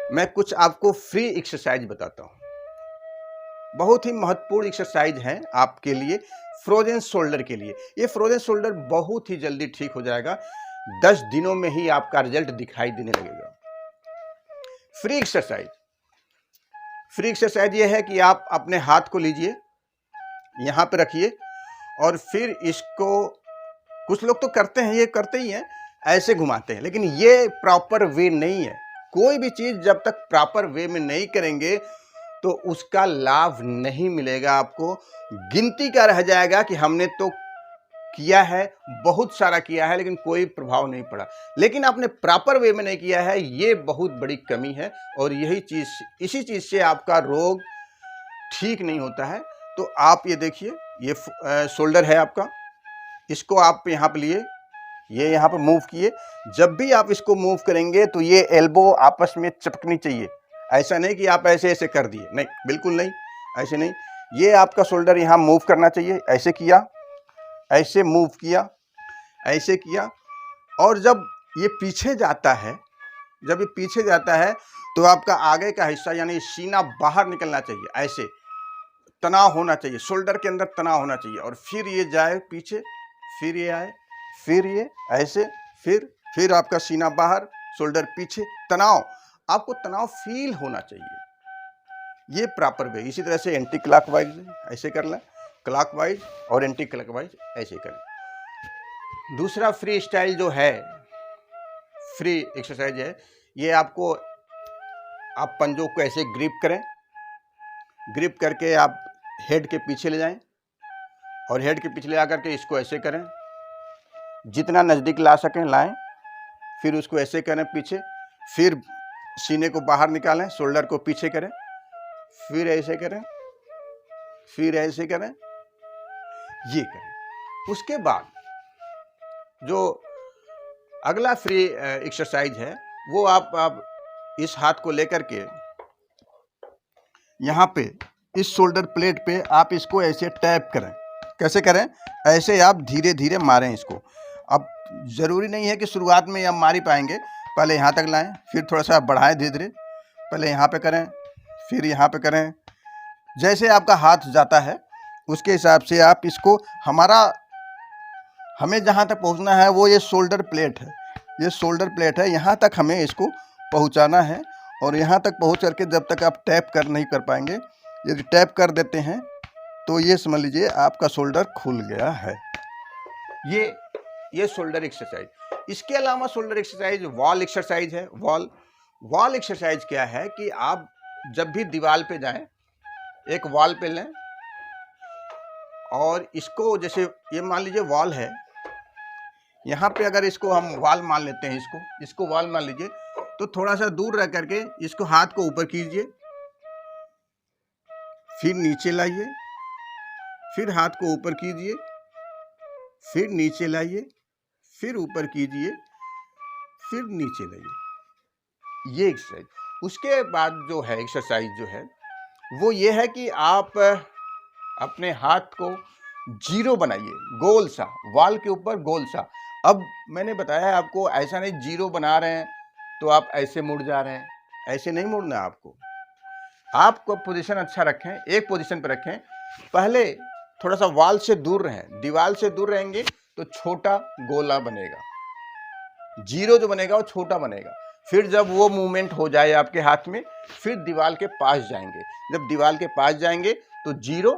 मैं कुछ आपको फ्री एक्सरसाइज बताता हूँ। बहुत ही महत्वपूर्ण एक्सरसाइज है आपके लिए, फ्रोजन शोल्डर के लिए। ये फ्रोजन शोल्डर बहुत ही जल्दी ठीक हो जाएगा। 10 दिनों में ही आपका रिजल्ट दिखाई देने लगेगा। फ्री एक्सरसाइज ये है कि आप अपने हाथ को लीजिए, यहाँ पे रखिए और फिर इसको, कुछ लोग तो करते हैं, ये करते ही हैं, ऐसे घुमाते हैं, लेकिन ये प्रॉपर वे नहीं है। कोई भी चीज़ जब तक प्रॉपर वे में नहीं करेंगे तो उसका लाभ नहीं मिलेगा आपको। गिनती का रह जाएगा कि हमने तो किया है, बहुत सारा किया है, लेकिन कोई प्रभाव नहीं पड़ा। लेकिन आपने प्रॉपर वे में नहीं किया है, ये बहुत बड़ी कमी है और यही चीज़, इसी चीज़ से आपका रोग ठीक नहीं होता है। तो आप ये देखिए, ये शोल्डर है आपका, इसको आप यहाँ पे लिए, ये यहाँ पर मूव किए। जब भी आप इसको मूव करेंगे तो ये एल्बो आपस में चिपकनी चाहिए। ऐसा नहीं कि आप ऐसे ऐसे कर दिए, नहीं, बिल्कुल नहीं, ऐसे नहीं। ये आपका शोल्डर यहाँ मूव करना चाहिए, ऐसे किया, ऐसे मूव किया, ऐसे किया। और जब ये पीछे जाता है, जब ये पीछे जाता है तो आपका आगे का हिस्सा यानी सीना बाहर निकलना चाहिए, ऐसे तनाव होना चाहिए, शोल्डर के अंदर तनाव होना चाहिए। और फिर ये जाए पीछे, फिर ये आए, फिर ये ऐसे, फिर आपका सीना बाहर, शोल्डर पीछे, तनाव, आपको तनाव फील होना चाहिए। ये प्रॉपर वे। इसी तरह से एंटी क्लॉकवाइज ऐसे करना, क्लॉकवाइज और एंटी क्लॉकवाइज ऐसे करना। दूसरा फ्री स्टाइल जो है, फ्री एक्सरसाइज है, ये आपको, आप पंजों को ऐसे ग्रिप करें, ग्रिप करके आप हेड के पीछे ले जाएं और हेड के पीछे ले आकर के इसको ऐसे करें, जितना नज़दीक ला सकें लाएं, फिर उसको ऐसे करें पीछे, फिर सीने को बाहर निकालें, शोल्डर को पीछे करें, फिर ऐसे करें, फिर ऐसे करें, ये करें। उसके बाद जो अगला फ्री एक्सरसाइज है वो आप इस हाथ को लेकर के यहाँ पे इस शोल्डर प्लेट पे आप इसको ऐसे टैप करें। कैसे करें? ऐसे आप धीरे धीरे मारें इसको। अब ज़रूरी नहीं है कि शुरुआत में आप मार ही पाएंगे, पहले यहाँ तक लाएं, फिर थोड़ा सा बढ़ाएं धीरे धीरे, पहले यहाँ पे करें, फिर यहाँ पे करें। जैसे आपका हाथ जाता है उसके हिसाब से आप इसको, हमें जहाँ तक पहुँचना है वो ये शोल्डर प्लेट है, ये शोल्डर प्लेट है, यहाँ तक हमें इसको पहुँचाना है। और यहाँ तक पहुँच करके जब तक आप टैप कर नहीं कर पाएंगे, यदि टैप कर देते हैं तो ये समझ लीजिए आपका शोल्डर खुल गया है। ये शोल्डर एक्सरसाइज। इसके अलावा शोल्डर एक्सरसाइज वॉल एक्सरसाइज है। वॉल एक्सरसाइज क्या है कि आप जब भी दीवार पे जाएं, एक वॉल पे लें और इसको, जैसे ये मान लीजिए वॉल है, यहाँ पे अगर इसको हम वॉल मान लेते हैं, इसको वॉल मान लीजिए, तो थोड़ा सा दूर रह करके इसको हाथ को ऊपर कीजिए, फिर नीचे लाइए, फिर हाथ को ऊपर कीजिए, फिर नीचे लाइए, फिर ऊपर कीजिए, फिर नीचे लाइए। ये एक्सरसाइज। उसके बाद जो है एक्सरसाइज जो है वो ये है कि आप अपने हाथ को जीरो बनाइए, गोल सा, वॉल के ऊपर गोल सा। अब मैंने बताया आपको, ऐसा नहीं जीरो बना रहे हैं तो आप ऐसे मुड़ जा रहे हैं, ऐसे नहीं मुड़ना आपको। आपको पोजीशन अच्छा रखें, एक पोजीशन पर रखें। पहले थोड़ा सा वॉल से दूर रहें, दीवार से दूर रहेंगे तो छोटा गोला बनेगा, जीरो जो बनेगा वो छोटा बनेगा। फिर जब वो मूवमेंट हो जाए आपके हाथ में, फिर दीवार के पास जाएंगे, जब दीवार के पास जाएंगे तो जीरो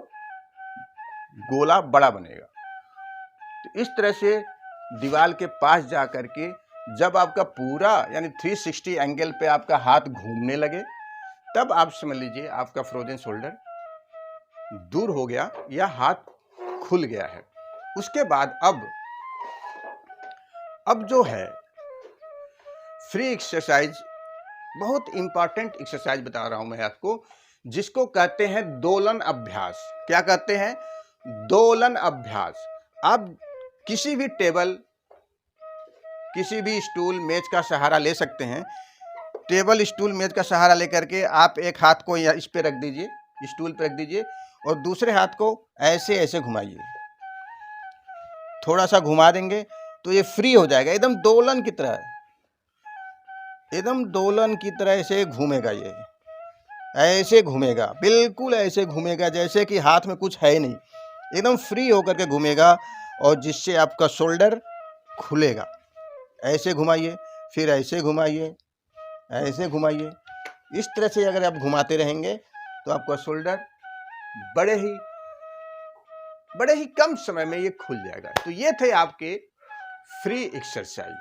गोला बड़ा बनेगा। तो इस तरह से दीवार के पास जा करके जब आपका पूरा यानी 360 एंगल पे आपका हाथ घूमने लगे, तब आप समझ लीजिए आपका फ्रोजन शोल्डर दूर हो गया या हाथ खुल गया है। उसके बाद अब जो है फ्री एक्सरसाइज, बहुत इंपॉर्टेंट एक्सरसाइज बता रहा हूं मैं आपको, जिसको कहते हैं दोलन अभ्यास। क्या कहते हैं? दोलन अभ्यास। आप किसी भी टेबल, किसी भी स्टूल, मेज का सहारा ले सकते हैं। टेबल, स्टूल, मेज का सहारा लेकर के आप एक हाथ को इस पे रख दीजिए, स्टूल पे रख दीजिए, और दूसरे हाथ को ऐसे ऐसे घुमाइए। थोड़ा सा घुमा देंगे तो ये फ्री हो जाएगा, एकदम दोलन की तरह। एकदम दोलन की तरह से घूमेगा, ये ऐसे घूमेगा, बिल्कुल ऐसे घूमेगा जैसे कि हाथ में कुछ है नहीं, एकदम फ्री होकर के घूमेगा, और जिससे आपका शोल्डर खुलेगा। ऐसे घुमाइए, फिर ऐसे घुमाइए, ऐसे घुमाइए। इस तरह से अगर आप घुमाते रहेंगे तो आपका शोल्डर बड़े ही कम समय में ये खुल जाएगा। तो ये थे आपके फ्री एक्सरसाइज।